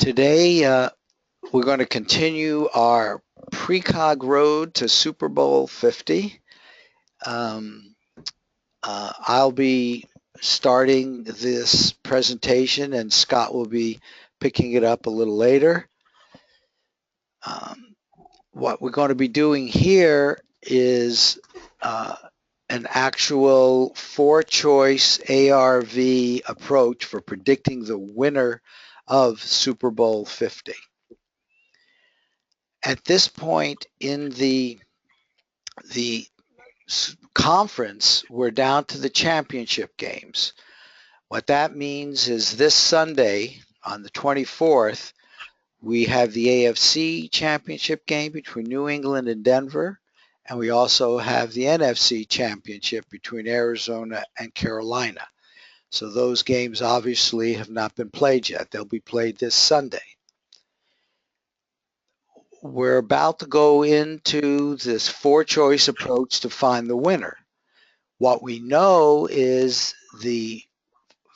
Today, we're going to continue our Precog Road to Super Bowl 50. I'll be starting this presentation and Scott will be picking it up a little later. What we're going to be doing here is an actual four-choice ARV approach for predicting the winner of Super Bowl 50. At this point in the conference, we're down to the championship games. What that means is this Sunday on the 24th, we have the AFC championship game between New England and Denver, and we also have the NFC championship between Arizona and Carolina. So those games obviously have not been played yet. They'll be played this Sunday. We're about to go into this four-choice approach to find the winner. What we know is the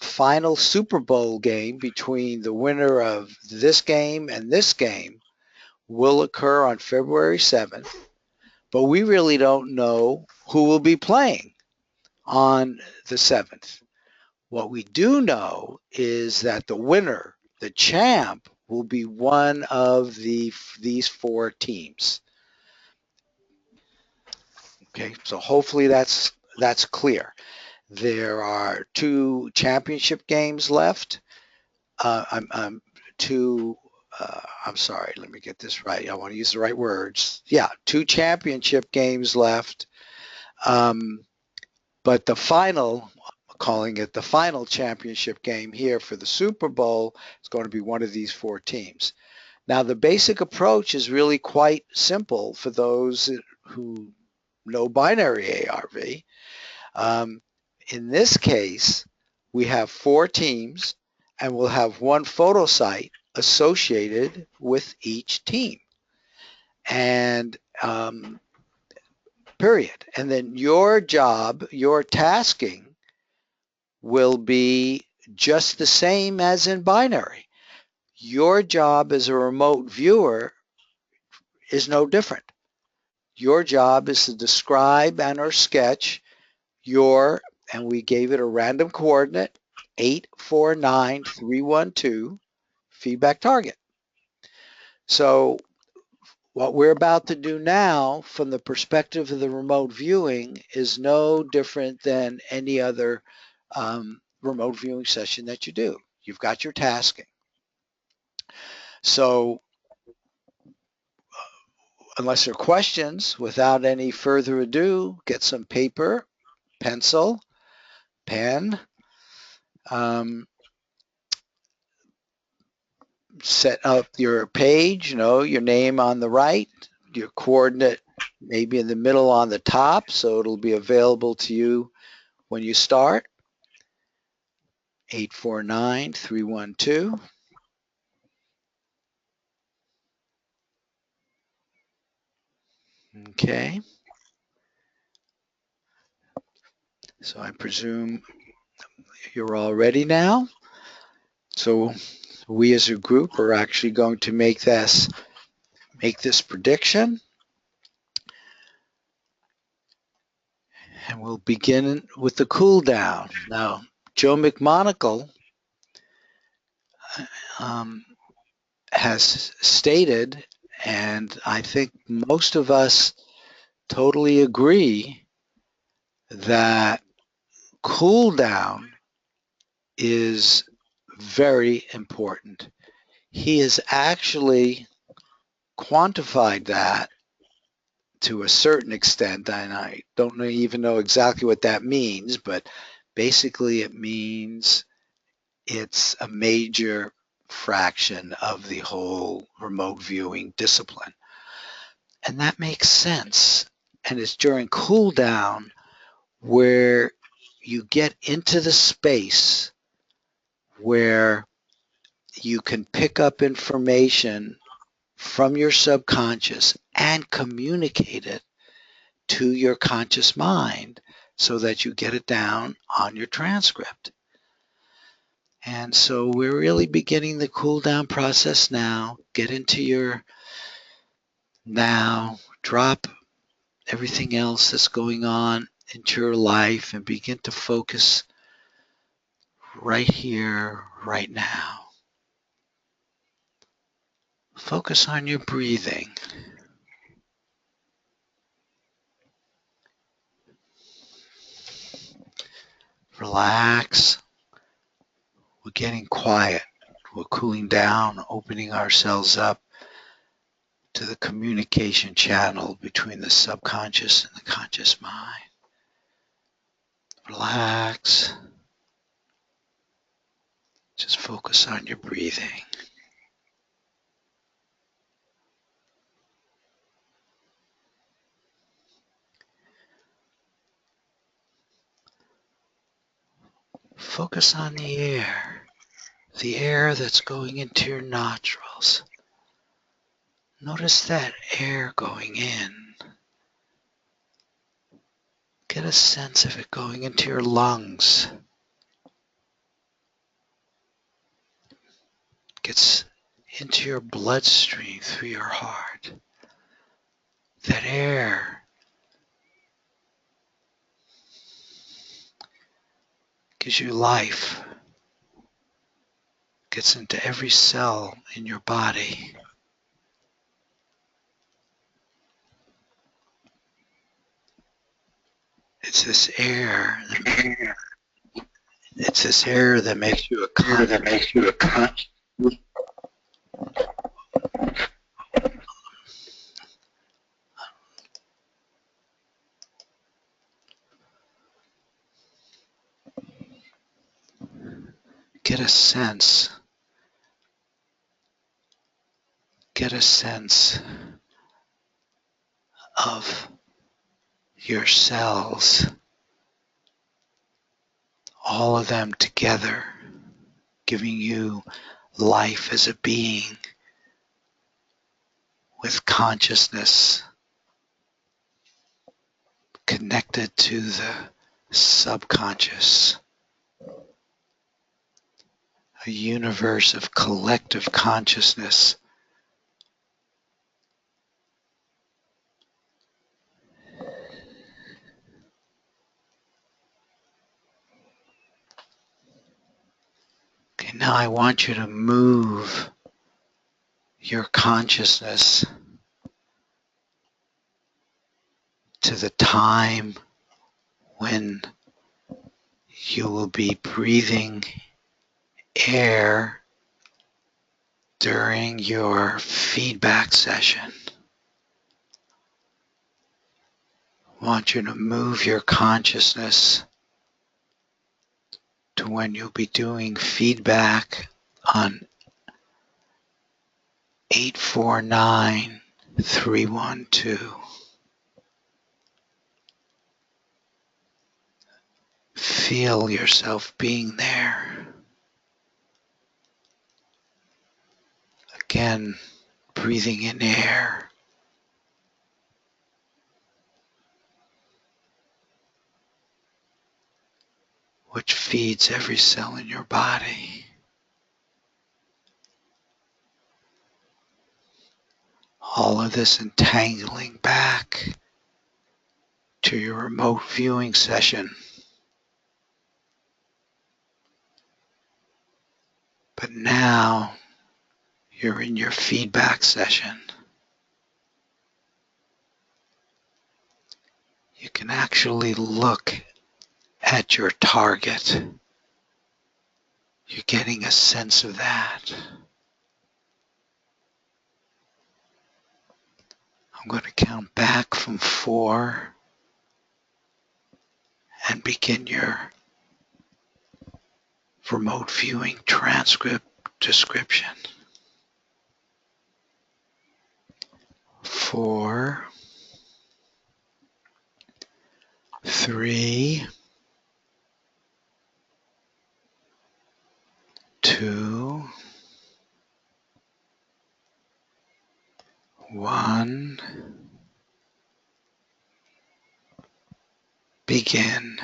final Super Bowl game between the winner of this game and this game will occur on February 7th, but we really don't know who will be playing on the 7th. What we do know is that the winner, the champ, will be one of these four teams. Okay, so hopefully that's clear. There are two championship games left. I'm sorry, let me get this right. I want to use the right words. Yeah, two championship games left. But the final, calling it the final championship game here for the Super Bowl, is going to be one of these four teams. Now, the basic approach is really quite simple for those who know binary ARV. In this case, we have four teams, and we'll have one photo site associated with each team. And period. And then your job, your tasking, will be just the same as in binary. Your job as a remote viewer is no different. Your job is to describe and or sketch your, and we gave it a random coordinate, 849312 feedback target. So what we're about to do now from the perspective of the remote viewing is no different than any other remote viewing session that you do. You've got your tasking. So unless there are questions, without any further ado, get some paper, pencil, pen, set up your page, your name on the right, your coordinate maybe in the middle on the top, so it'll be available to you when you start. 849312. Okay. So I presume you're all ready now. So we as a group are actually going to make this prediction. And we'll begin with the cool down. Now, Joe McMonagle has stated, and I think most of us totally agree, that cool down is very important. He has actually quantified that to a certain extent, and I don't even know exactly what that means, but basically it means it's a major fraction of the whole remote viewing discipline. And that makes sense. And it's during cool down where you get into the space where you can pick up information from your subconscious and communicate it to your conscious mind so that you get it down on your transcript. And so we're really beginning the cool down process now. Get into your now, drop everything else that's going on into your life and begin to focus right here, right now. Focus on your breathing. Relax. We're getting quiet. We're cooling down, opening ourselves up to the communication channel between the subconscious and the conscious mind. Relax. Just focus on your breathing. Focus on the air that's going into your nostrils. Notice that air going in. Get a sense of it going into your lungs. Gets into your bloodstream through your heart. That air gives you life. Gets into every cell in your body. It's this air that makes you a conscious. Get a sense of your cells, all of them together, giving you life as a being with consciousness connected to the subconscious, a universe of collective consciousness. Okay, now I want you to move your consciousness to the time when you will be breathing air during your feedback session. I want you to move your consciousness to when you'll be doing feedback on 849312. Feel yourself being there. Again, breathing in air. Which feeds every cell in your body. All of this entangling back to your remote viewing session. But now you're in your feedback session. You can actually look at your target. You're getting a sense of that. I'm going to count back from 4 and begin your remote viewing transcript description. 4, 3, 2, 1, begin.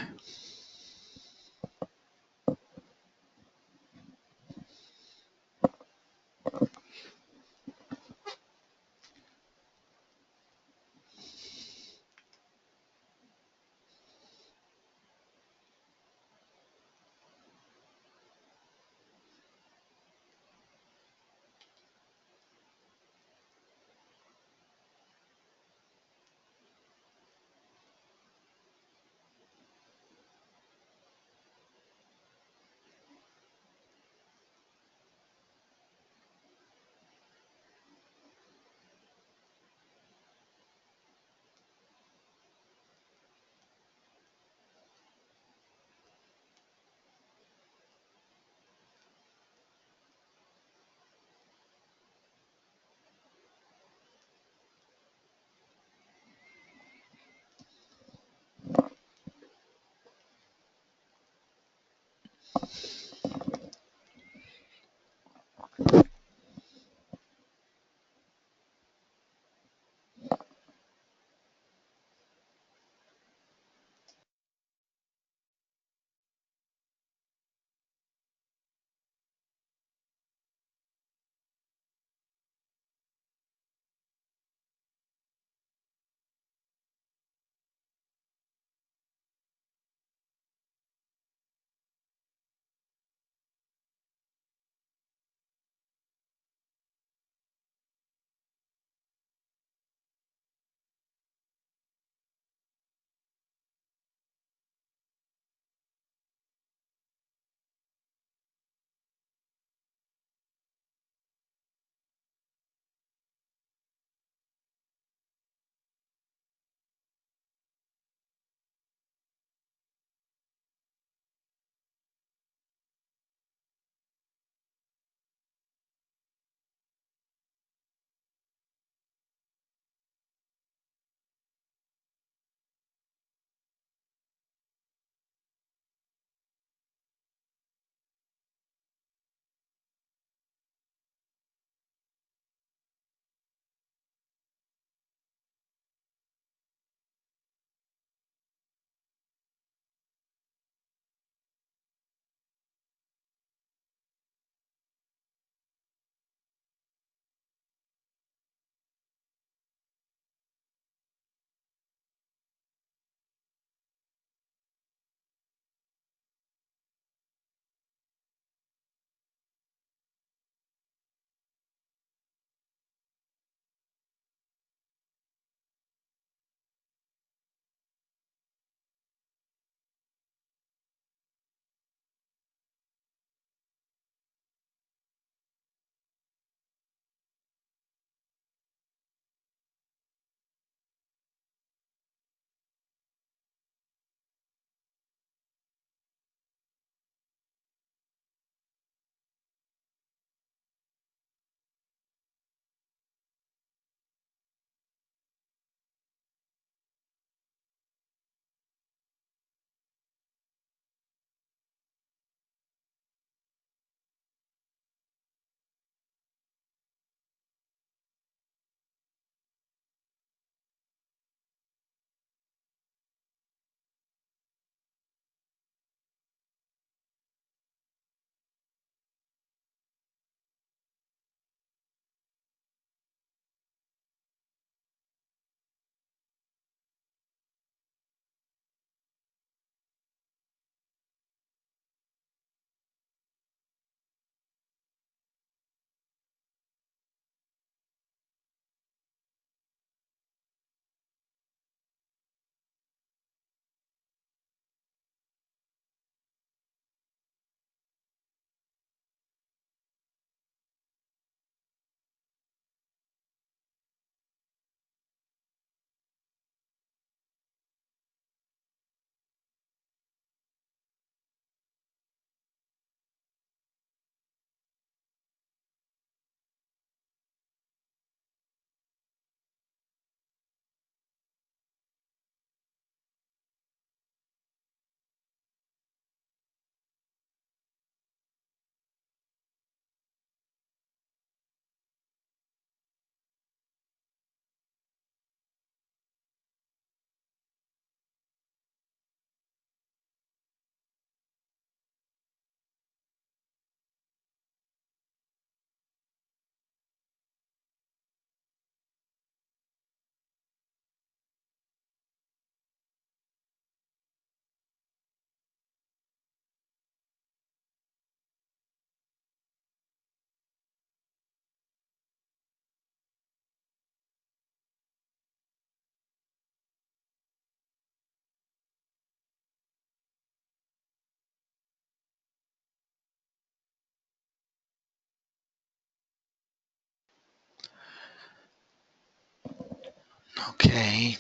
Okay,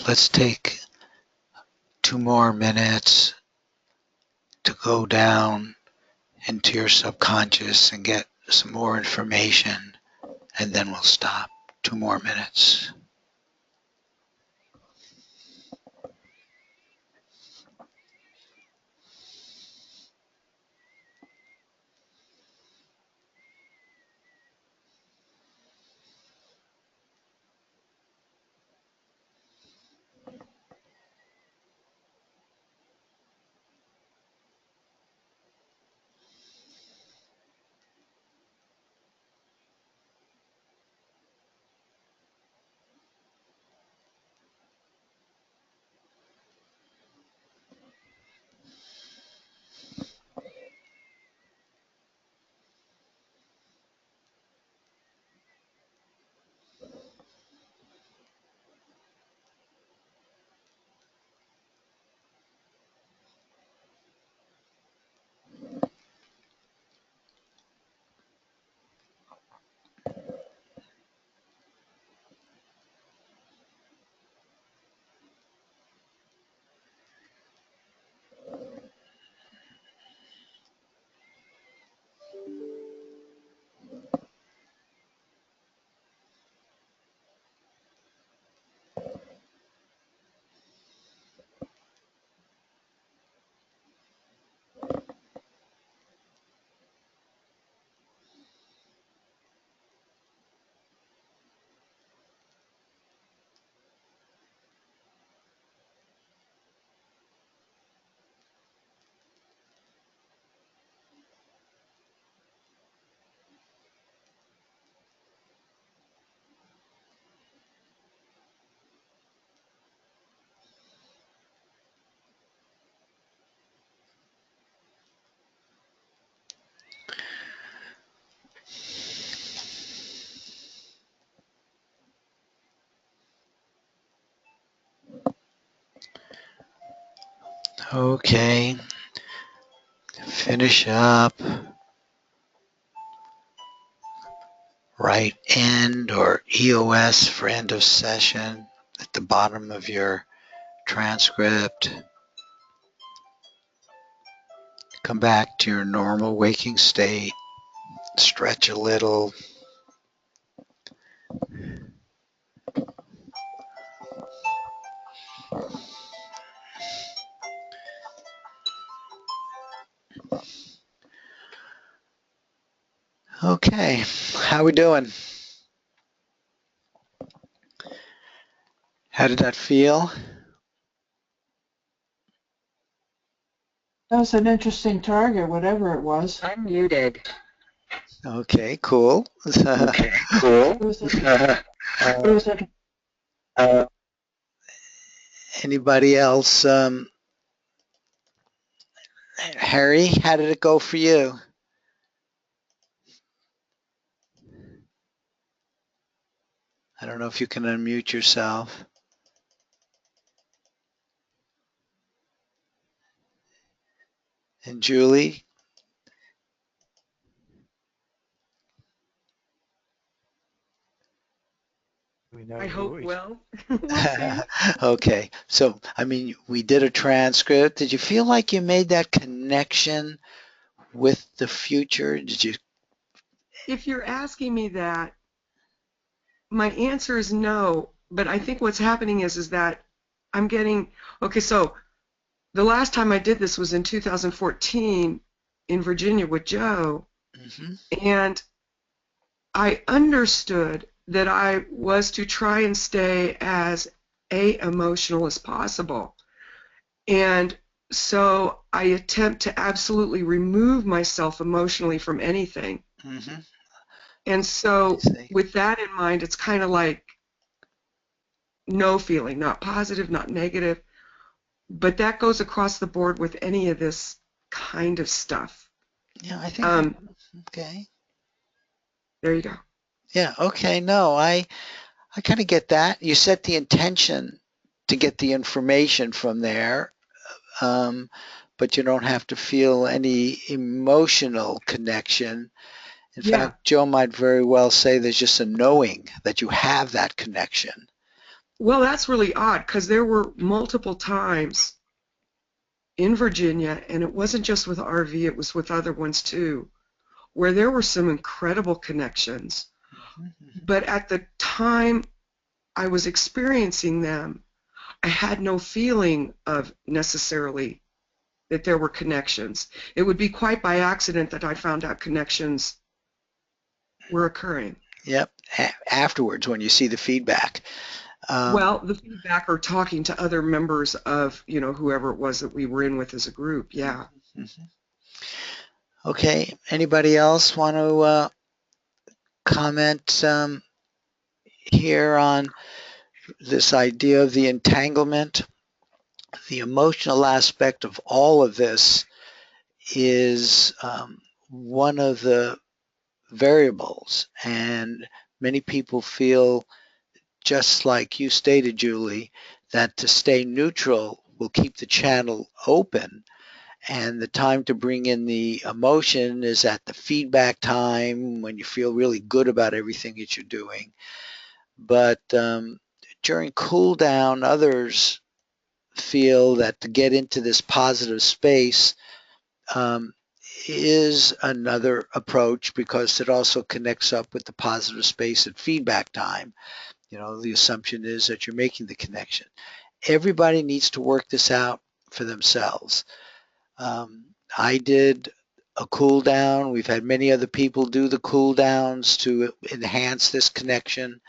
let's take 2 more minutes to go down into your subconscious and get some more information, and then we'll stop. 2 more minutes. Okay, finish up. Write end or EOS for end of session at the bottom of your transcript. Come back to your normal waking state. Stretch a little. Okay, how we doing? How did that feel? That was an interesting target, whatever it was. Unmuted. Okay, cool. Okay, cool. It was a, it was a, Anybody else? Harry, how did it go for you? I don't know if you can unmute yourself. And Julie? I hope well. We'll see. Okay, so I mean, we did a transcript. Did you feel like you made that connection with the future? Did you? If you're asking me that, my answer is no. But I think what's happening is that I'm getting okay. So the last time I did this was in 2014 in Virginia with Joe, Mhm. and I understood that I was to try and stay as emotional as possible. And so I attempt to absolutely remove myself emotionally from anything. Mhm. And I so see. with that in mind, it's kind of like no feeling, not positive, not negative, but that goes across the board with any of this kind of stuff. Yeah, I think. Um, Okay. there you go. Yeah. Okay. No, I kind of get that. You set the intention to get the information from there, um, but you don't have to feel any emotional connection. In Yeah, fact, Joe might very well say there's just a knowing that you have that connection. Well, that's really odd because there were multiple times in Virginia, and it wasn't just with RV, it was with other ones too, where there were some incredible connections. But at the time I was experiencing them, I had no feeling of necessarily that there were connections. It would be quite by accident that I found out connections were occurring. Yep. Afterwards, when you see the feedback. Well, the feedback or talking to other members of, whoever it was that we were in with as a group, yeah. Okay. Anybody else want to comment here on this idea of the entanglement? The emotional aspect of all of this is one of the variables, and many people feel, just like you stated, Julie, that to stay neutral will keep the channel open, and the time to bring in the emotion is at the feedback time when you feel really good about everything that you're doing. But during cool down, others feel that to get into this positive space um, is another approach, because it also connects up with the positive space at feedback time. The assumption is that you're making the connection. Everybody needs to work this out for themselves. I did a cool down. We've had many other people do the cool downs to enhance this connection.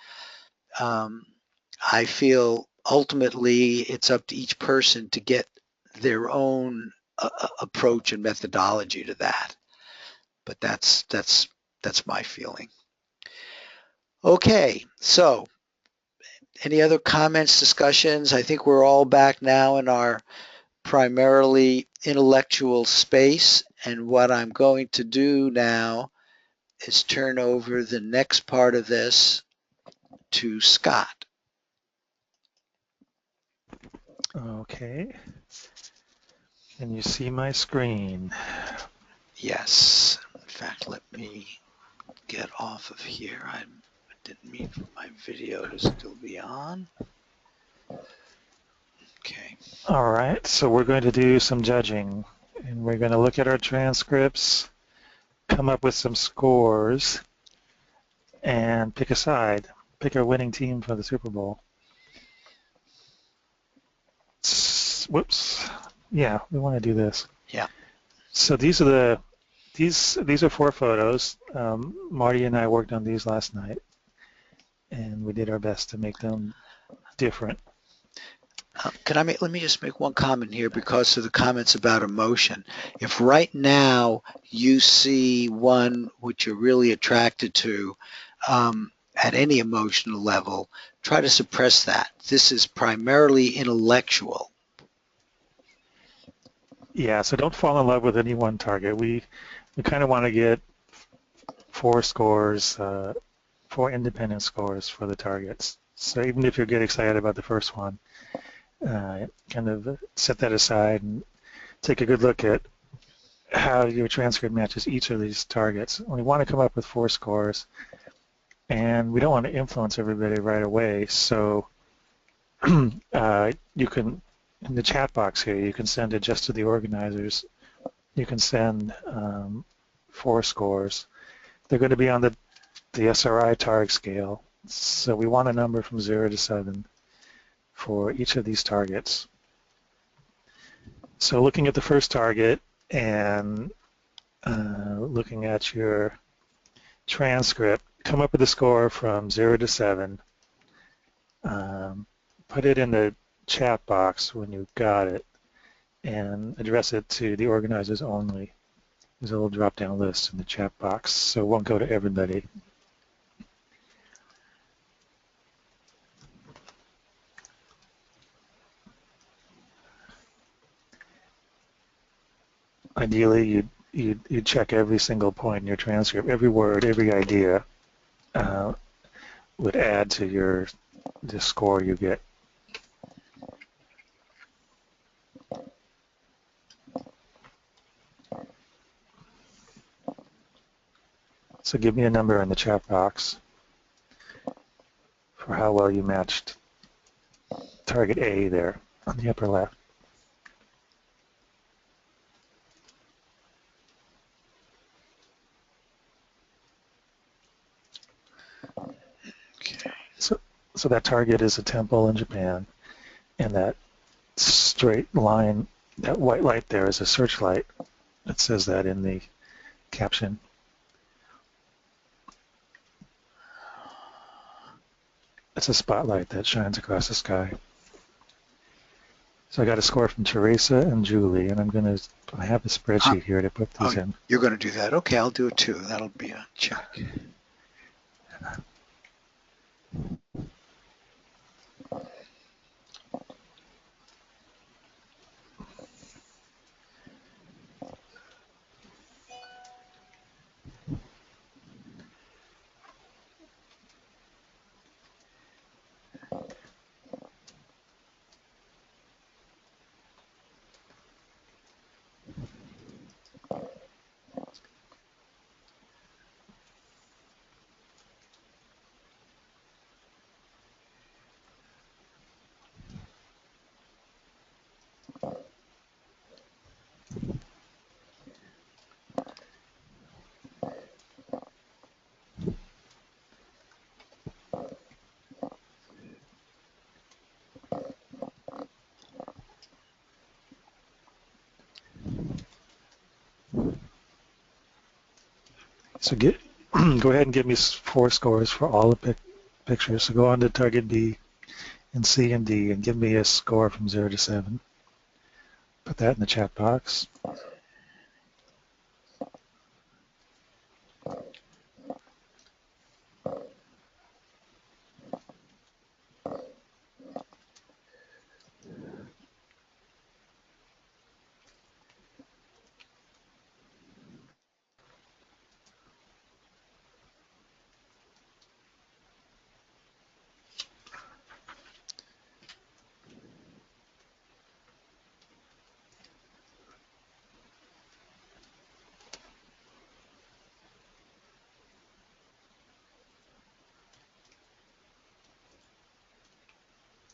I feel ultimately it's up to each person to get their own approach and methodology to that. But that's my feeling. Okay, so any other comments, discussions? I think we're all back now in our primarily intellectual space, and what I'm going to do now is turn over the next part of this to Scott. Okay. Can you see my screen? Yes. In fact, let me get off of here. I didn't mean for my video to still be on. Okay. All right, so we're going to do some judging, and we're going to look at our transcripts, come up with some scores, and pick a side, pick our winning team for the Super Bowl. Whoops. Yeah, we want to do this. Yeah. So these are four photos. Marty and I worked on these last night, and we did our best to make them different. Let me just make one comment here because of the comments about emotion. If right now you see one which you're really attracted to at any emotional level, try to suppress that. This is primarily intellectual. Yeah, so don't fall in love with any one target. We kind of want to get four scores, four independent scores for the targets. So even if you get excited about the first one, kind of set that aside and take a good look at how your transcript matches each of these targets. We want to come up with four scores, and we don't want to influence everybody right away. So you can, in the chat box here, you can send it just to the organizers. You can send four scores. They're going to be on the SRI target scale. So we want a number from 0 to 7 for each of these targets. So looking at the first target and looking at your transcript, come up with a score from 0 to 7. Put it in the chat box when you've got it and address it to the organizers only. There's a little drop-down list in the chat box, so it won't go to everybody. Ideally, you'd check every single point in your transcript, every word, every idea would add to the score you get. So give me a number in the chat box for how well you matched target A there on the upper left. Okay. So that target is a temple in Japan, and that straight line, that white light there is a searchlight. It says that in the caption. It's a spotlight that shines across the sky. So I got a score from Teresa and Julie, and I have a spreadsheet here to put these in. You're going to do that? Okay, I'll do it too. That'll be a check. So go ahead and give me 4 scores for all the pictures. So go on to target B and C and D and give me a score from 0 to 7. Put that in the chat box.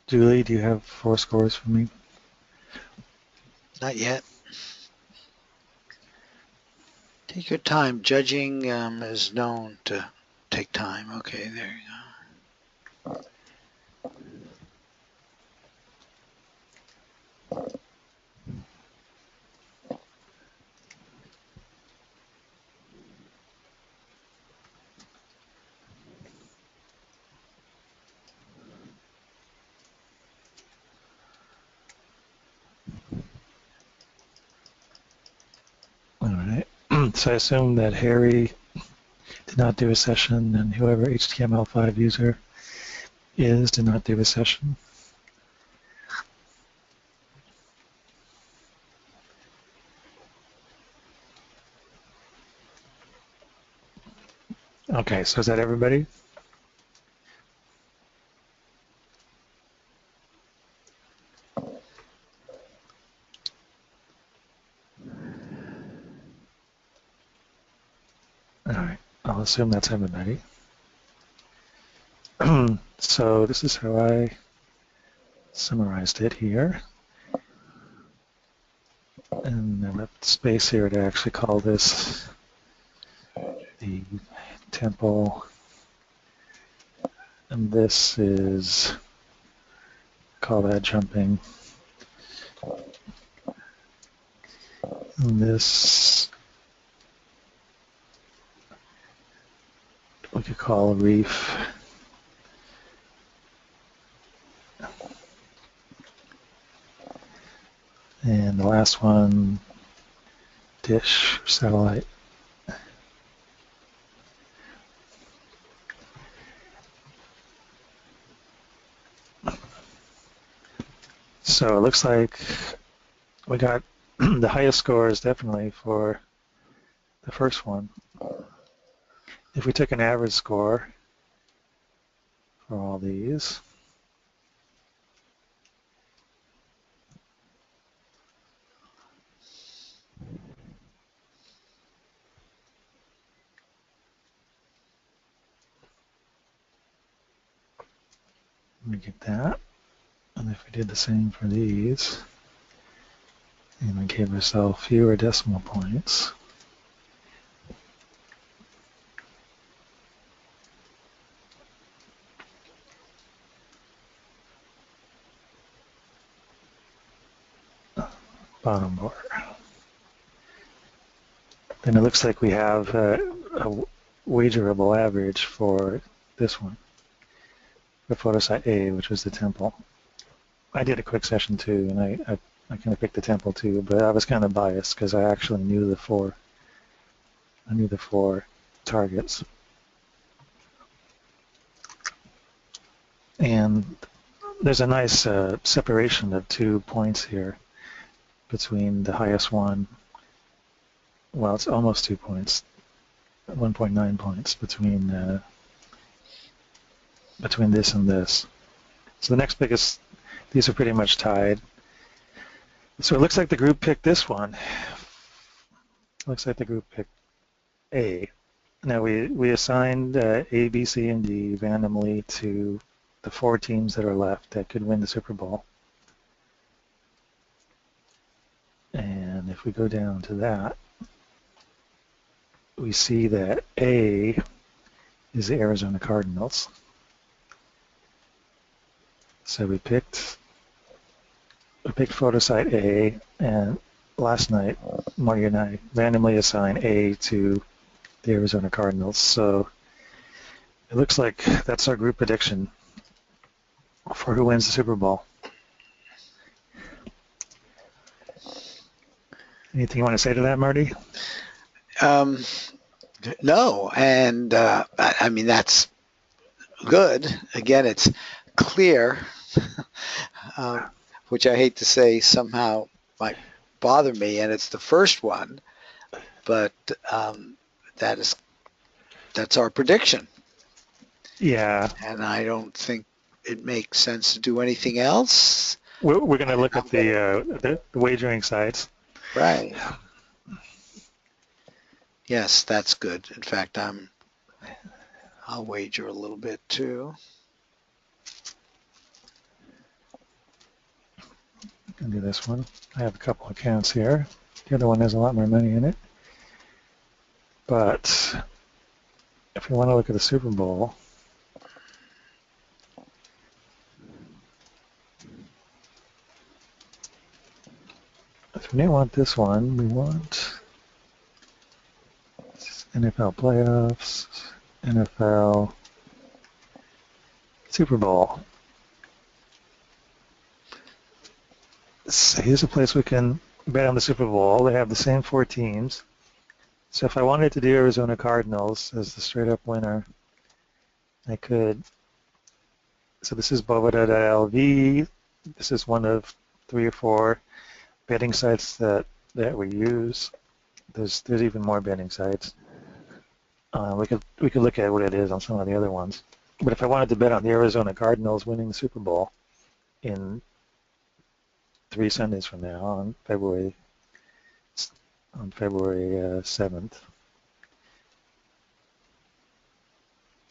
Julie, do you have 4 scores for me? Not yet. Take your time. Judging is known to take time. Okay, there you go. All right. So I assume that Harry did not do a session, and whoever HTML5 user did not do a session. Okay, so is that everybody? All right, I'll assume that's everybody. So this is how I summarized it here. And I left space here to actually call this the temple. And this is, call that jumping. And this we could call a reef. And the last one, dish, satellite. So it looks like we got the highest scores definitely for the first one. If we took an average score for all these, let me get that. And if we did the same for these, and we gave ourselves fewer decimal points, bottom bar, then it looks like we have a wagerable average for this one, for photo site A, which was the temple. I did a quick session too, and I kind of picked the temple too, but I was kind of biased because I actually knew the four targets. And there's a nice separation of 2 points here between the highest one. Well, it's almost 2 points, 1.9 points between this and this. So the next biggest, these are pretty much tied. So it looks like the group picked this one. Looks like the group picked A. Now we assigned A, B, C, and D randomly to the 4 teams that are left that could win the Super Bowl. And if we go down to that, we see that A is the Arizona Cardinals. So we picked photo site A, and last night Marty and I randomly assigned A to the Arizona Cardinals. So it looks like that's our group prediction for who wins the Super Bowl. Anything you want to say to that, Marty? No, and I mean, that's good. Again, it's clear, which I hate to say somehow might bother me, and it's the first one, but that's our prediction. Yeah. And I don't think it makes sense to do anything else. We're going to look at the wagering sites. Right. Yes, that's good. In fact, I'll wager a little bit too. I can do this one. I have a couple accounts here. The other one has a lot more money in it. But if we want to look at the Super Bowl, if we don't want this one, we want NFL playoffs, NFL Super Bowl. So here's a place we can bet on the Super Bowl. They have the same 4 teams. So if I wanted to do Arizona Cardinals as the straight-up winner, I could. So this is Bovada.lv. This is one of 3 or 4 betting sites that we use. There's even more betting sites. We could look at what it is on some of the other ones. But if I wanted to bet on the Arizona Cardinals winning the Super Bowl in 3 Sundays from now, on February 7th,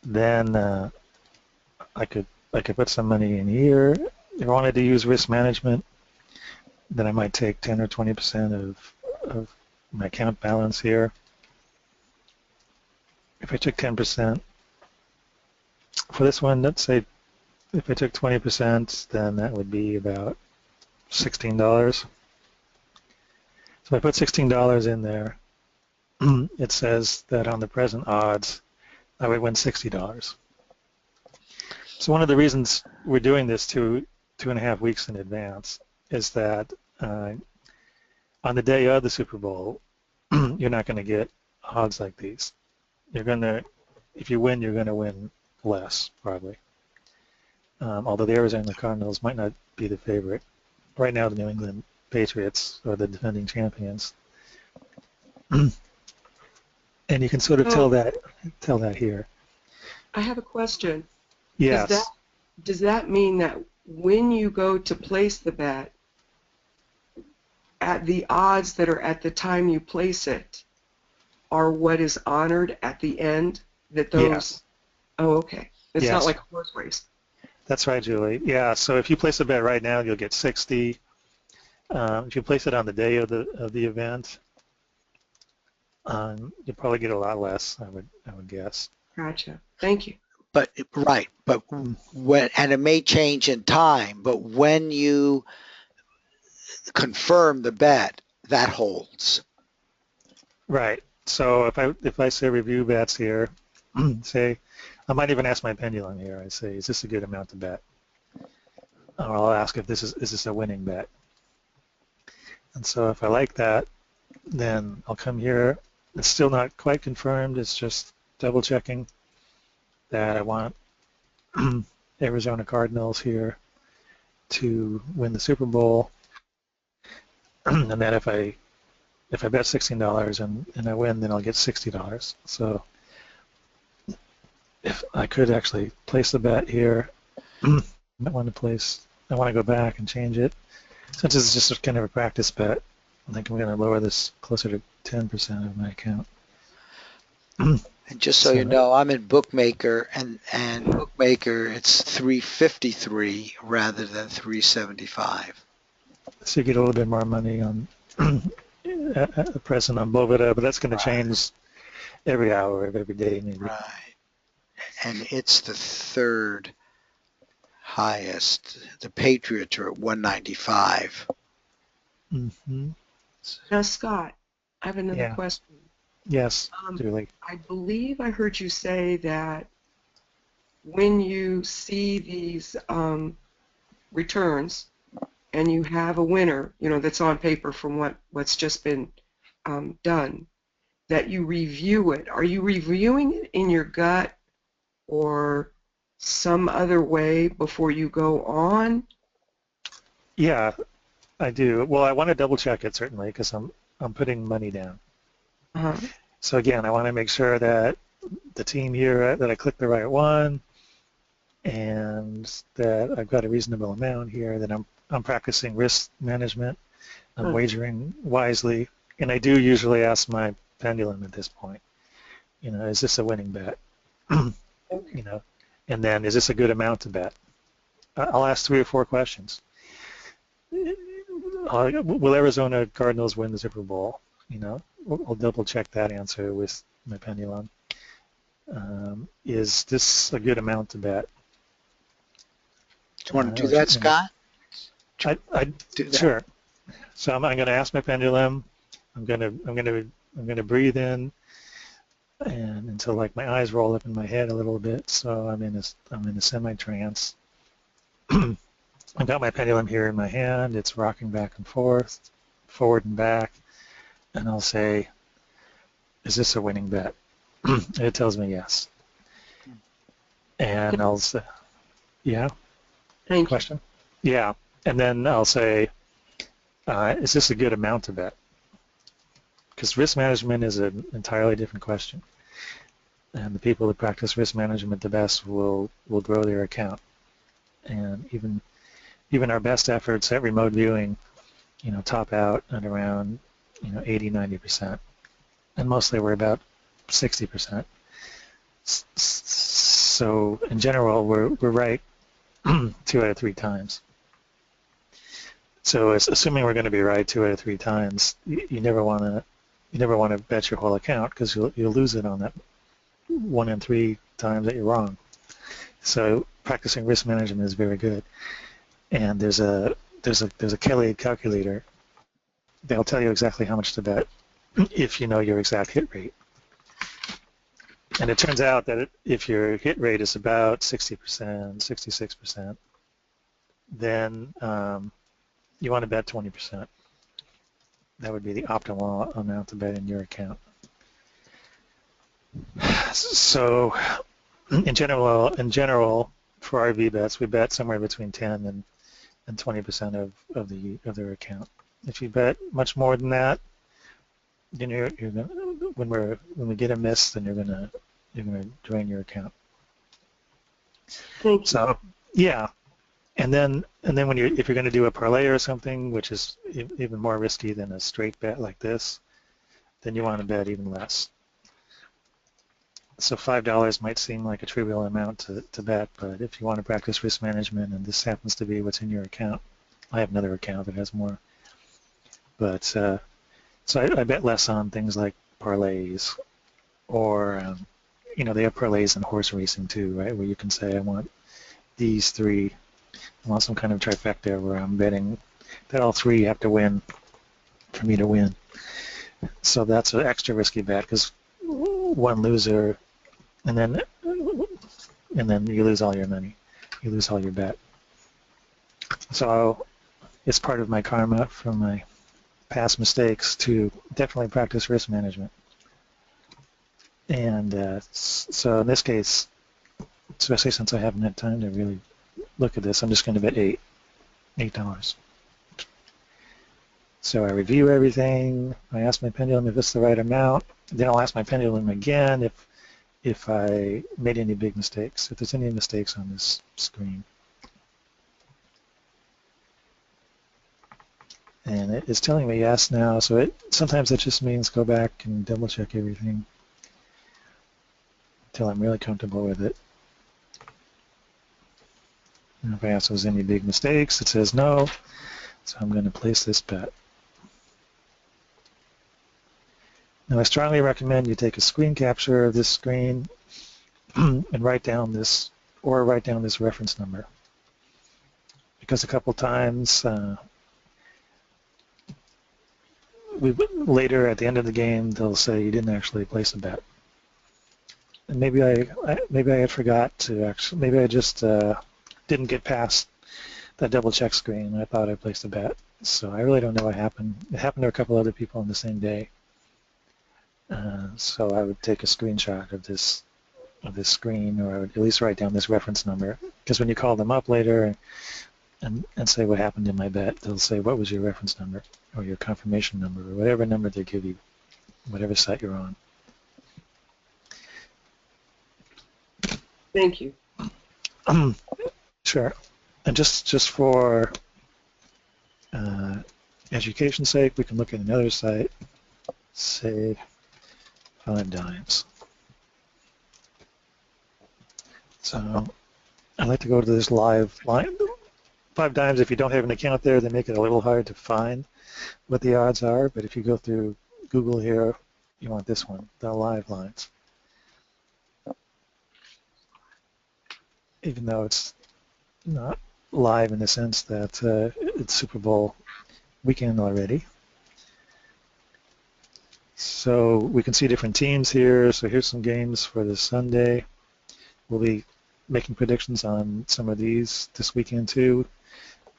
then I could put some money in here. If I wanted to use risk management, then I might take 10 or 20% of my account balance here. If I took 10% for this one, let's say if I took 20%, then that would be about $16. So if I put $16 in there, it says that on the present odds, I would win $60. So one of the reasons we're doing this 2.5 weeks in advance is that on the day of the Super Bowl, you're not going to get odds like these. If you win, you're going to win less, probably. Although the Arizona Cardinals might not be the favorite. Right now, the New England Patriots are the defending champions. And you can sort of tell that here. I have a question. Yes. Does that mean that when you go to place the bet, at the odds that are at the time you place it are what is honored at the end? That those. Yes. Oh, okay. It's Yes. not like a horse race. That's right, Julie. Yeah, so if you place a bet right now, you'll get 60. If you place it on the day of the event, you'll probably get a lot less, I would guess. Gotcha. Thank you. But right, but when, and it may change in time, but when you confirm the bet, that holds. Right. So if I say review bets here, say I might even ask my pendulum here. I say, is this a good amount to bet? Or I'll ask if is this a winning bet? And so if I like that, then I'll come here. It's still not quite confirmed. It's just double checking that I want Arizona Cardinals here to win the Super Bowl, and that if I bet $16 and I win, then I'll get $60. So if I could actually place the bet here, I want to go back and change it. Since it's just a kind of a practice bet, I think I'm going to lower this closer to 10% of my account. And just so you know, I'm in Bookmaker, and Bookmaker, it's 353 rather than 375. So you get a little bit more money on at present on Bovida, but that's going to change every hour of every day, maybe. Right. And it's the third highest. The Patriots are at 195. Mm-hmm. Now, Scott, I have another question. Yes, Julie. I believe I heard you say that when you see these returns and you have a winner, that's on paper from what's just been done, that you review it. Are you reviewing it in your gut or some other way before you go on? Yeah, I do. Well, I want to double check it certainly because I'm putting money down. Uh-huh. So again, I want to make sure that the team here, that I click the right one, and that I've got a reasonable amount here, that I'm practicing risk management, I'm wagering wisely, and I do usually ask my pendulum at this point, is this a winning bet? And then is this a good amount to bet? I'll ask 3 or 4 questions. Will Arizona Cardinals win the Super Bowl? I'll double check that answer with my pendulum. Is this a good amount to bet? Do you want to do that, Scott? I do that. Sure. So I'm going to ask my pendulum. I'm going to breathe in, and until like my eyes roll up in my head a little bit. So I'm in a semi-trance. I've got my pendulum here in my hand. It's rocking back and forth, forward and back. And I'll say, is this a winning bet? It tells me yes. And I'll say, yeah? Thank Question? You. Yeah. And then I'll say, is this a good amount to bet? Because risk management is an entirely different question. And the people that practice risk management the best will grow their account. And even our best efforts at remote viewing, top out at around 80-90%, and mostly we're about 60%. So in general, we're right 2 out of 3 times. So assuming we're going to be right 2 out of 3 times, you never want to bet your whole account because you'll lose it on that 1 in 3 times that you're wrong. So practicing risk management is very good. And there's a Kelly calculator. They'll tell you exactly how much to bet if you know your exact hit rate. And it turns out that if your hit rate is about 60%, 66%, then you want to bet 20%. That would be the optimal amount to bet in your account. So in general, for RV bets, we bet somewhere between 10 and 20% of their account. If you bet much more than that, then you're gonna, when we get a miss, then you're gonna drain your account. Thank you. So yeah, and then if you're going to do a parlay or something, which is even more risky than a straight bet like this, then you want to bet even less. So $5 might seem like a trivial amount to bet, but if you want to practice risk management and this happens to be what's in your account, I have another account that has more. But so I bet less on things like parlays, or they have parlays in horse racing too, right? Where you can say I want these three, I want some kind of trifecta where I'm betting that all three have to win for me to win. So that's an extra risky bet because one loser, and then you lose all your money, you lose all your bet. So it's part of my karma from my past mistakes to definitely practice risk management. And so in this case, especially since I haven't had time to really look at this, I'm just going to bet $8. So I review everything. I ask my pendulum if it's the right amount. Then I'll ask my pendulum again if I made any big mistakes, if there's any mistakes on this screen. And it's telling me yes now, so sometimes that just means go back and double check everything until I'm really comfortable with it. And if I ask if there's any big mistakes, it says no, so I'm going to place this bet. Now I strongly recommend you take a screen capture of this screen and write down this reference number, because a couple times later at the end of the game they'll say you didn't actually place a bet, and maybe I had forgot to actually, maybe I just didn't get past that double check screen. I thought I placed a bet, so I really don't know what happened. It happened to a couple other people on the same day. So I would take a screenshot of this screen, or I would at least write down this reference number, because when you call them up later and say what happened in my bet, they'll say what was your reference number or your confirmation number or whatever number they give you, whatever site you're on. Thank you. Sure. And just for education's sake, we can look at another site, say 5 dimes. So I like to go to this live line. 5 dimes, if you don't have an account there, they make it a little hard to find what the odds are, but if you go through Google here, you want this one, the live lines. Even though it's not live in the sense that it's Super Bowl weekend already. So we can see different teams here. So here's some games for this Sunday. We'll be making predictions on some of these this weekend too,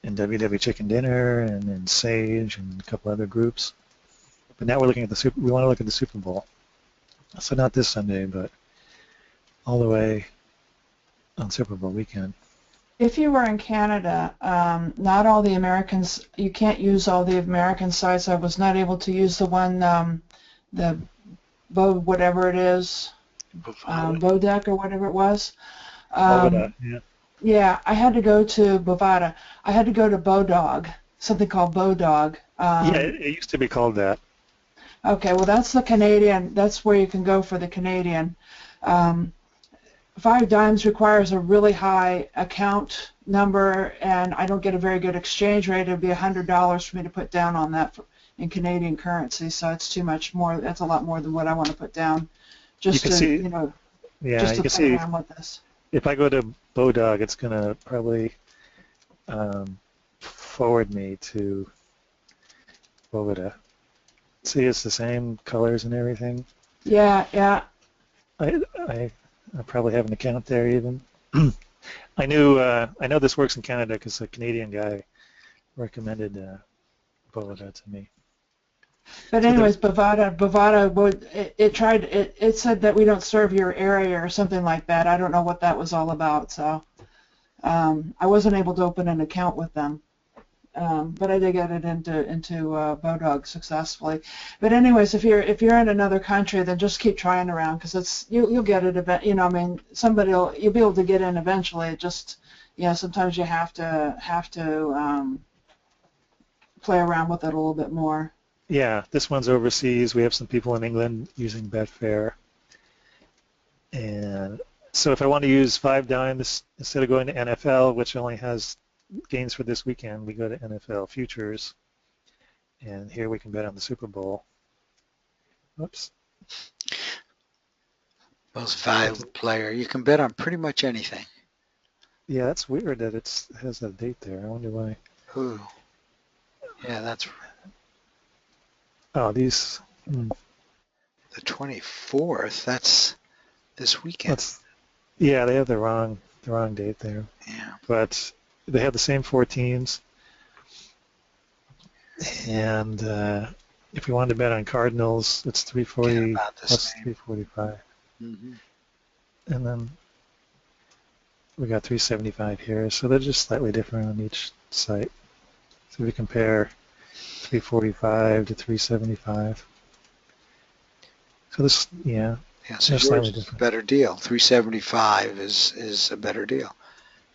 in WW Chicken Dinner and in Sage and a couple other groups. But now we're looking at we want to look at the Super Bowl. So not this Sunday, but all the way on Super Bowl weekend. If you were in Canada, not all the Americans, you can't use all the American sites. I was not able to use the one, the whatever it is, Bodec or whatever it was. Yeah. Yeah, I had to go to Bovada. I had to go to Bodog, something called Bodog. Yeah, it used to be called that. Okay, well that's the Canadian. That's where you can go for the Canadian. 5 dimes requires a really high account number, and I don't get a very good exchange rate. It would be $100 for me to put down on that in Canadian currency, so it's too much more. That's a lot more than what I want to put down just to, just to play around with this. If I go to Bodog, it's going to probably forward me to Bovada. See, it's the same colors and everything. Yeah, yeah. I probably have an account there even. I know this works in Canada because a Canadian guy recommended Bovada to me. But anyways, Bovada it said that we don't serve your area or something like that. I don't know what that was all about, so I wasn't able to open an account with them. But I did get it into Bodog successfully. But anyways, if you're in another country, then just keep trying around, because you'll get it. I mean, you'll be able to get in eventually. It just, sometimes you have to play around with it a little bit more. Yeah, this one's overseas. We have some people in England using Betfair. And so if I want to use 5 dimes, instead of going to NFL, which only has games for this weekend, we go to NFL Futures. And here we can bet on the Super Bowl. Oops. Most valuable player. You can bet on pretty much anything. Yeah, that's weird that it has that date there. I wonder why. Ooh. Yeah, that's Oh, these. the 24th. That's this weekend. Yeah, they have the wrong date there. Yeah. But they have the same 4 teams. And if we wanted to bet on Cardinals, it's 340 plus 345. Mm-hmm. And then we got 375 here. So they're just slightly different on each site. So we compare 345 to 375. So this, yeah. Yeah, so yours is a better deal. 375 is a better deal.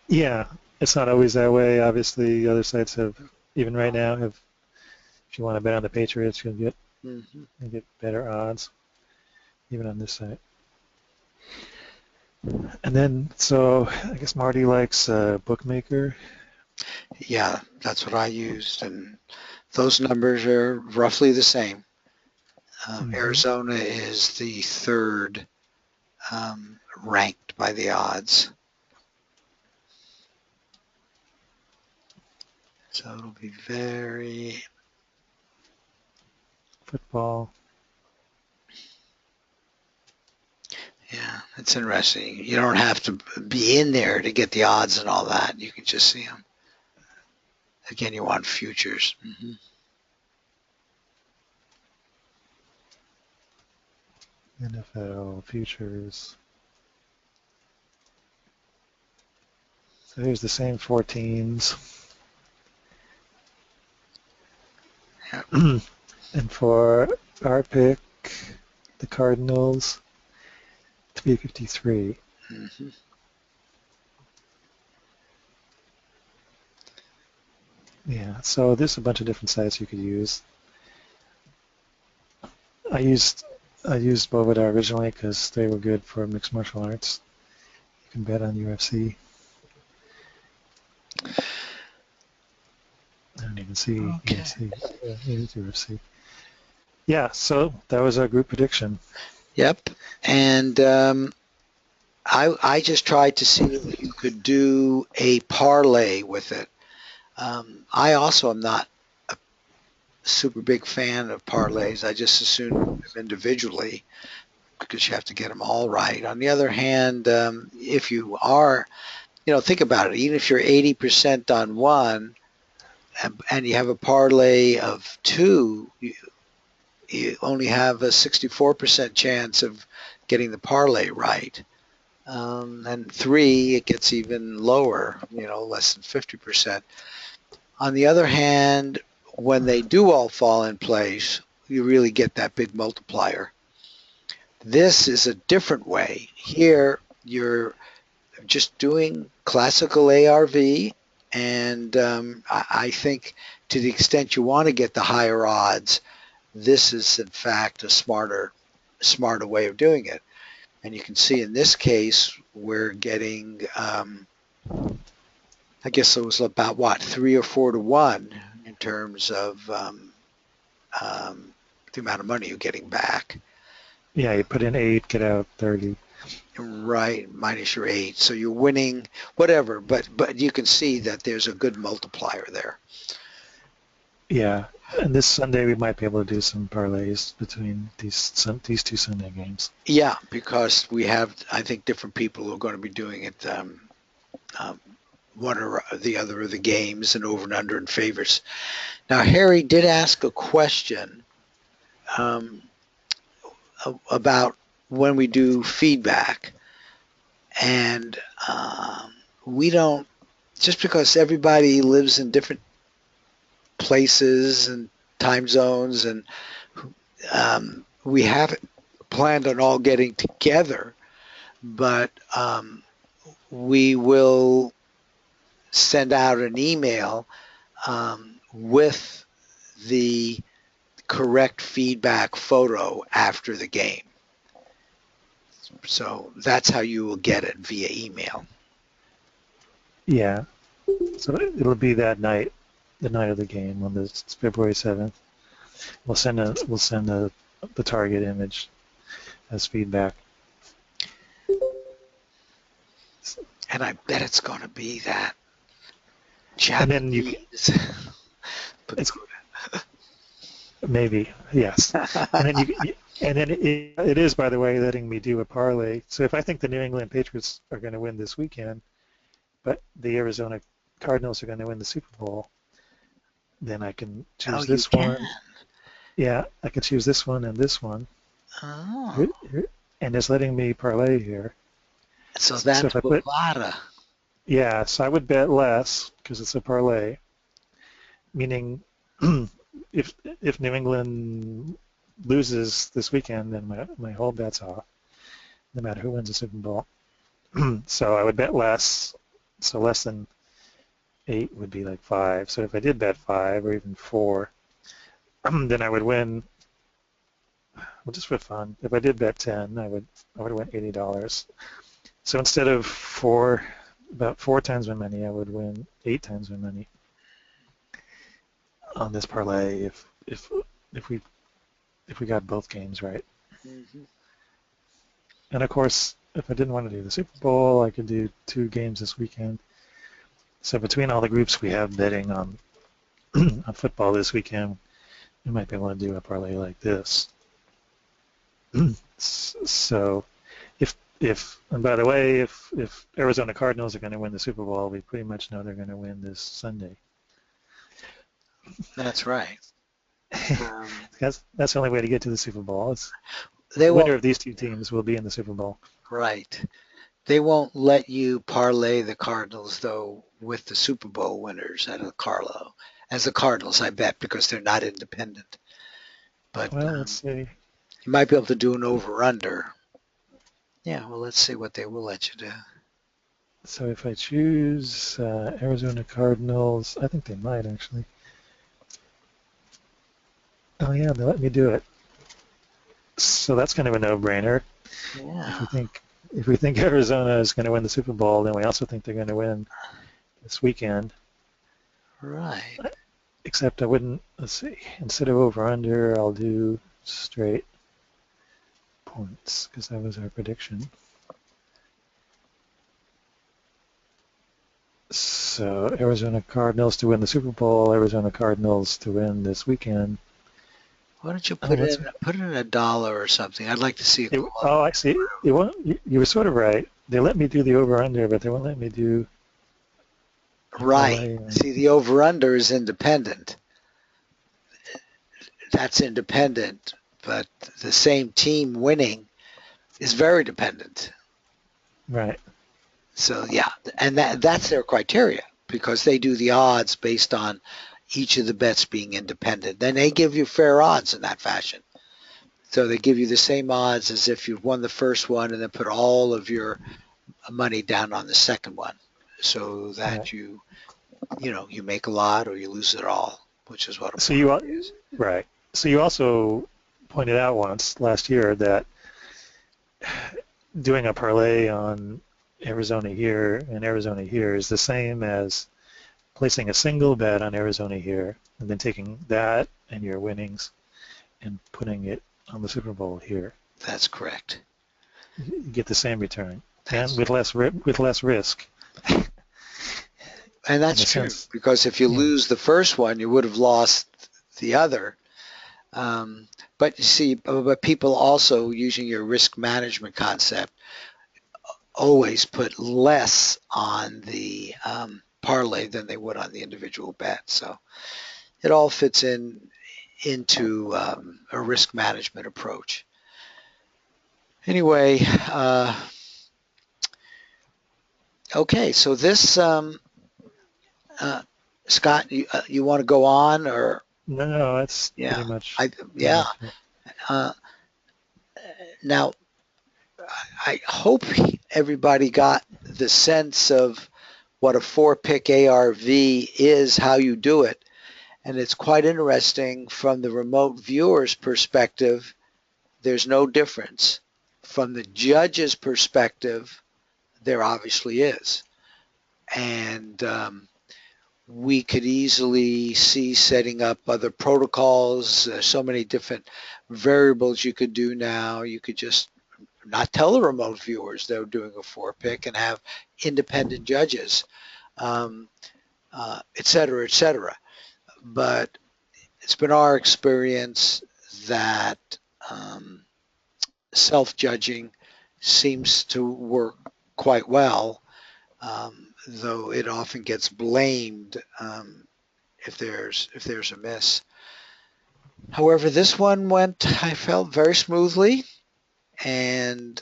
Yeah, it's not always that way. Obviously, other sites have, even right now, have. If you want to bet on the Patriots, you'll get better odds, even on this site. And then, so I guess Marty likes Bookmaker. Yeah, that's what I used, and those numbers are roughly the same. Arizona is the 3rd ranked by the odds. So it'll be very... Football. Yeah, it's interesting. You don't have to be in there to get the odds and all that. You can just see them. Again, you want futures. NFL futures. So here's the same 4 teams. Yep. And for our pick, the Cardinals, 353. Yeah, so there's a bunch of different sites you could use. I used Bovada originally because they were good for mixed martial arts. You can bet on UFC. I don't even see UFC. Yeah, it's UFC. Yeah, so that was our group prediction. Yep, and I just tried to see if you could do a parlay with it. I also am not a super big fan of parlays. I just assume them individually because you have to get them all right. On the other hand, if you are, think about it. Even if you're 80% on one and you have a parlay of 2, you only have a 64% chance of getting the parlay right. And 3, it gets even lower, less than 50%. On the other hand, when they do all fall in place, you really get that big multiplier. This is a different way. Here, you're just doing classical ARV, and I think to the extent you want to get the higher odds, this is in fact a smarter way of doing it. And you can see in this case, we're getting, I guess it was about 3 or 4 to 1 in terms of the amount of money you're getting back. Yeah, you put in 8, get out 30. Right, minus your 8. So you're winning whatever, but you can see that there's a good multiplier there. Yeah, and this Sunday we might be able to do some parlays between these 2 Sunday games. Yeah, because we have, I think, different people who are going to be doing it one or the other of the games and over and under and favorites. Now, Harry did ask a question about when we do feedback, and we don't, just because everybody lives in different places and time zones, and we haven't planned on all getting together, but we will send out an email with the correct feedback photo after the game. So that's how you will get it via email. Yeah. So it'll be that night, the night of the game on this February 7th. We'll send the target image as feedback. And I bet it's going to be that And then Japanese. it's maybe, yes. And then it is, by the way, letting me do a parlay. So if I think the New England Patriots are going to win this weekend, but the Arizona Cardinals are going to win the Super Bowl, then I can choose this one. Yeah, I can choose this one and this one. Oh. And it's letting me parlay here. So that's Bovada. Yeah, so I would bet less because it's a parlay, meaning if New England loses this weekend, then my whole bet's off, no matter who wins the Super Bowl. So I would bet less. So less than 8 would be like 5. So if I did bet 5 or even 4, then I would win. Well, just for fun, if I did bet 10, I would win $80. So instead of about 4 times my money, I would win 8 times my money on this parlay if we got both games right. Mm-hmm. And of course, if I didn't want to do the Super Bowl, I could do 2 games this weekend. So between all the groups we have betting on on football this weekend, we might be able to do a parlay like this. So and by the way, if Arizona Cardinals are going to win the Super Bowl, we pretty much know they're going to win this Sunday. That's right. That's the only way to get to the Super Bowl. The winner of these 2 teams will be in the Super Bowl. Right. They won't let you parlay the Cardinals, though, with the Super Bowl winners as the Cardinals, I bet, because they're not independent. But well, let's see. You might be able to do an over-under. Yeah, well, let's see what they will let you do. So if I choose Arizona Cardinals, I think they might actually. Oh yeah, they let me do it. So that's kind of a no-brainer. Yeah. If we think Arizona is going to win the Super Bowl, then we also think they're going to win this weekend. Right. Except I wouldn't. Let's see. Instead of over/under, I'll do straight points because that was our prediction. So Arizona Cardinals to win the Super Bowl, Arizona Cardinals to win this weekend. Why don't you put in $1 or something? I'd like to see it. Oh, I see. You were sort of right. They let me do the over/under, but they won't let me do. Right. See, the over/under is independent. That's independent, but the same team winning is very dependent. Right. So yeah, and that's their criteria because they do the odds based on each of the bets being independent. Then they give you fair odds in that fashion. So they give you the same odds as if you've won the first one and then put all of your money down on the second one so that you make a lot or you lose it all, which is what a parlay is. Right. So you also pointed out once last year that doing a parlay on Arizona here and Arizona here is the same as placing a single bet on Arizona here and then taking that and your winnings and putting it on the Super Bowl here. That's correct. You get the same return and with less risk. And that's true because if you lose the first one, you would have lost the other. But you see, but people also using your risk management concept always put less on the parlay than they would on the individual bet. So it all fits into a risk management approach. Anyway, okay, so this, Scott, you want to go on or? No, that's pretty much. Now, I hope everybody got the sense of what a 4-pick ARV is, how you do it. And it's quite interesting from the remote viewer's perspective. There's no difference from the judge's perspective, there obviously is. And we could easily see setting up other protocols. There's so many different variables you could do now. You could just not tell the remote viewers they're doing a four pick and have independent judges, et cetera, et cetera. But it's been our experience that self-judging seems to work quite well, though it often gets blamed if there's a miss. However, this one went, I felt, very smoothly. And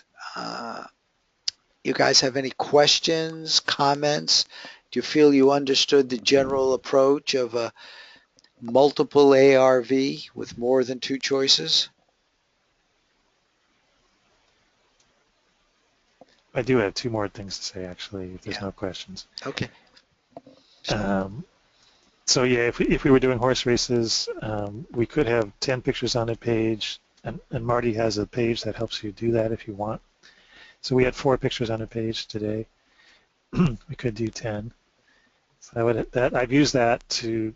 you guys have any questions, comments? Do you feel you understood the general approach of a multiple ARV with more than two choices? I do have two more things to say, actually, if there's no questions. Okay. So yeah, if we were doing horse races, we could have 10 pictures on a page, and Marty has a page that helps you do that if you want. So we had 4 pictures on a page today. We could do 10. So I've used that to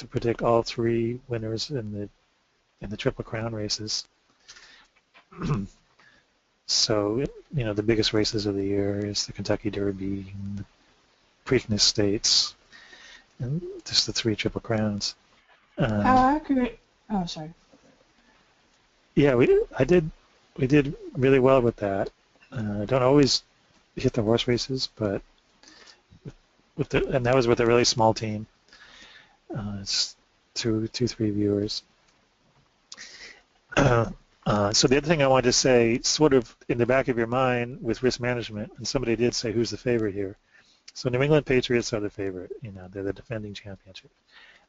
predict all 3 winners in the Triple Crown races. So, you know, the biggest races of the year is the Kentucky Derby, and the Preakness States, and just the 3 Triple Crowns. How accurate? Oh, sorry. Yeah, we did really well with that. I don't always hit the horse races, but and that was with a really small team. It's 2-3 viewers. So the other thing I wanted to say, sort of in the back of your mind with risk management, and somebody did say who's the favorite here. So New England Patriots are the favorite. You know, they're the defending championship.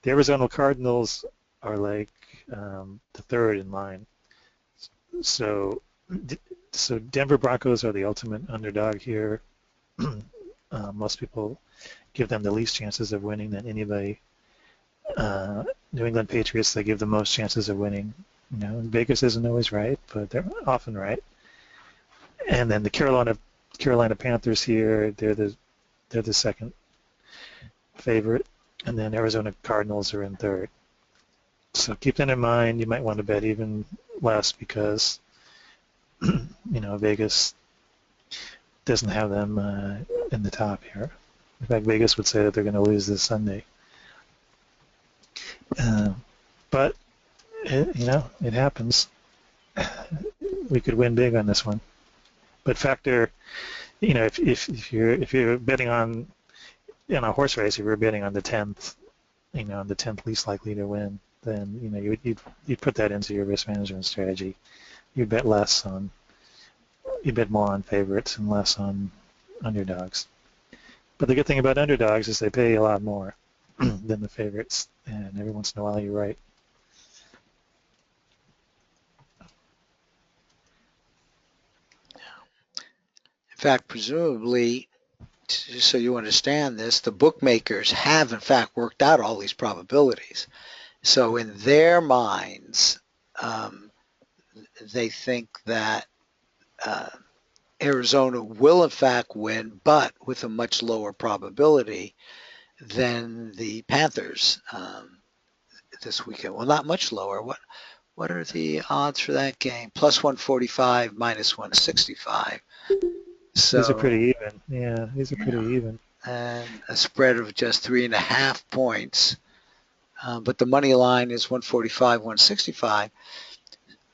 The Arizona Cardinals are like the third in line. So Denver Broncos are the ultimate underdog here. Most people give them the least chances of winning than anybody. New England Patriots, they give the most chances of winning. You know, Vegas isn't always right, but they're often right. And then the Carolina Panthers here, they're the second favorite, and then Arizona Cardinals are in third. So keep that in mind. You might want to bet even less because you know, Vegas doesn't have them in the top here. In fact, Vegas would say that they're going to lose this Sunday. But you know, it happens. We could win big on this one. But factor, you know, if you're betting on in a horse race, if you're betting on the 10th, you know, the 10th least likely to win, then you know you'd put that into your risk management strategy. You bet more on favorites and less on underdogs. But the good thing about underdogs is they pay a lot more than the favorites, and every once in a while you're right. In fact, presumably, just so you understand this, the bookmakers have in fact worked out all these probabilities. So in their minds, they think that Arizona will in fact win, but with a much lower probability than the Panthers this weekend. Well, not much lower. What are the odds for that game? Plus 145, minus 165. So These are pretty even. Yeah, these are pretty even. And a spread of just 3.5 points. But the money line is 145, 165.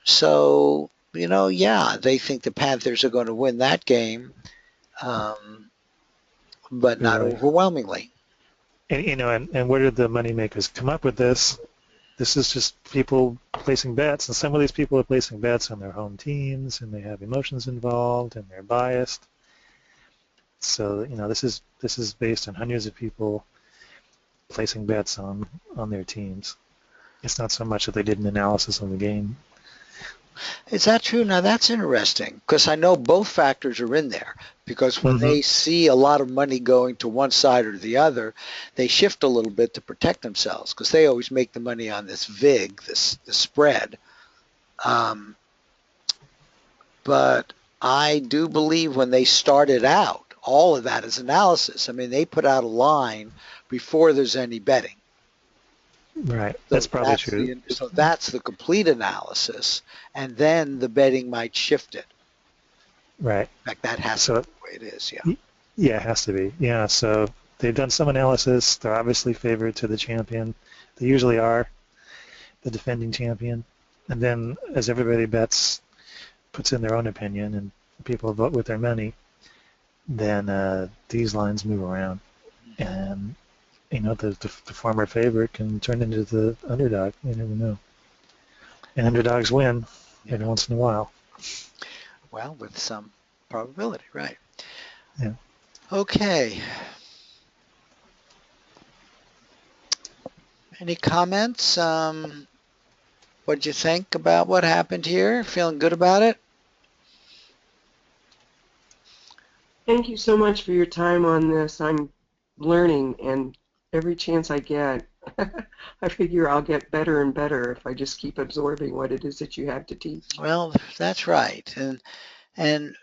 So, you know, yeah, they think the Panthers are going to win that game, but not overwhelmingly. And you know, and where did the money makers come up with this? This is just people placing bets, and some of these people are placing bets on their home teams, and they have emotions involved, and they're biased. So you know, this is based on hundreds of people placing bets on their teams. It's not so much that they did an analysis of the game. Is that true? Now that's interesting because I know both factors are in there. Because when they see a lot of money going to one side or the other, they shift a little bit to protect themselves because they always make the money on this VIG, this spread. but I do believe when they started out, all of that is analysis. I mean, they put out a line before there's any betting. Right. That's probably true. So that's the complete analysis, and then the betting might shift it. Right. In fact, that has to be the way it is, yeah. Yeah, it has to be. Yeah, so they've done some analysis. They're obviously favored to the champion. They usually are, the defending champion. And then as everybody bets, puts in their own opinion, and people vote with their money, then these lines move around. And, you know, the former favorite can turn into the underdog. You never know. And underdogs win every once in a while. Well, with some probability, right. Yeah. Okay. Any comments? What did you think about what happened here? Feeling good about it? Thank you so much for your time on this. I'm learning, and every chance I get, I figure I'll get better and better if I just keep absorbing what it is that you have to teach. Well, that's right. And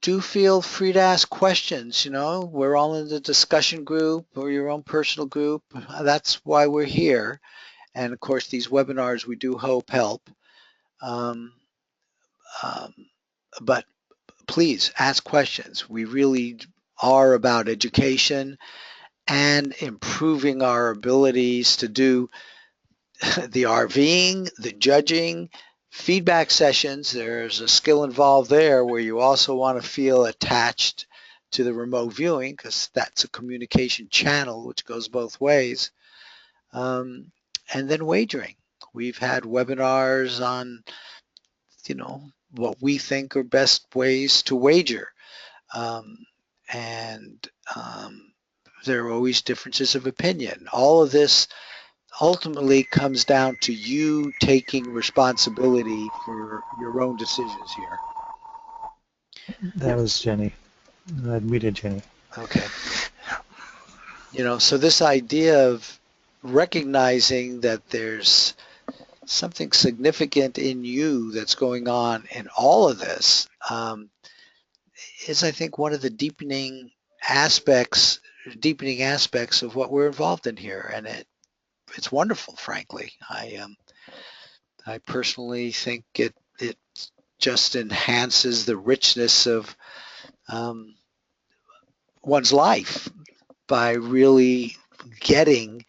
do feel free to ask questions. You know, we're all in the discussion group or your own personal group. That's why we're here. And of course, these webinars we do hope help. Um, but please ask questions. We really are about education and improving our abilities to do the RVing, the judging, feedback sessions. There's a skill involved there where you also want to feel attached to the remote viewing because that's a communication channel which goes both ways. And then wagering. We've had webinars on, you know, what we think are best ways to wager. And there are always differences of opinion. All of this ultimately comes down to you taking responsibility for your own decisions here. That was Jenny. I muted Jenny. Okay. You know, so this idea of recognizing that there's something significant in you that's going on in all of this is, I think, one of the deepening aspects of what we're involved in here, and it's wonderful, frankly. I personally think it just enhances the richness of one's life by really getting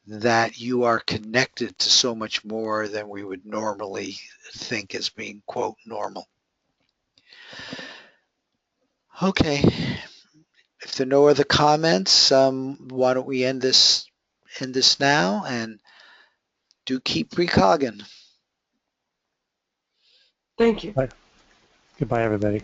that you are connected to so much more than we would normally think as being, quote, normal. Okay. If there are no other comments, why don't we end this now, and do keep precogging. Thank you. Bye. Goodbye, everybody.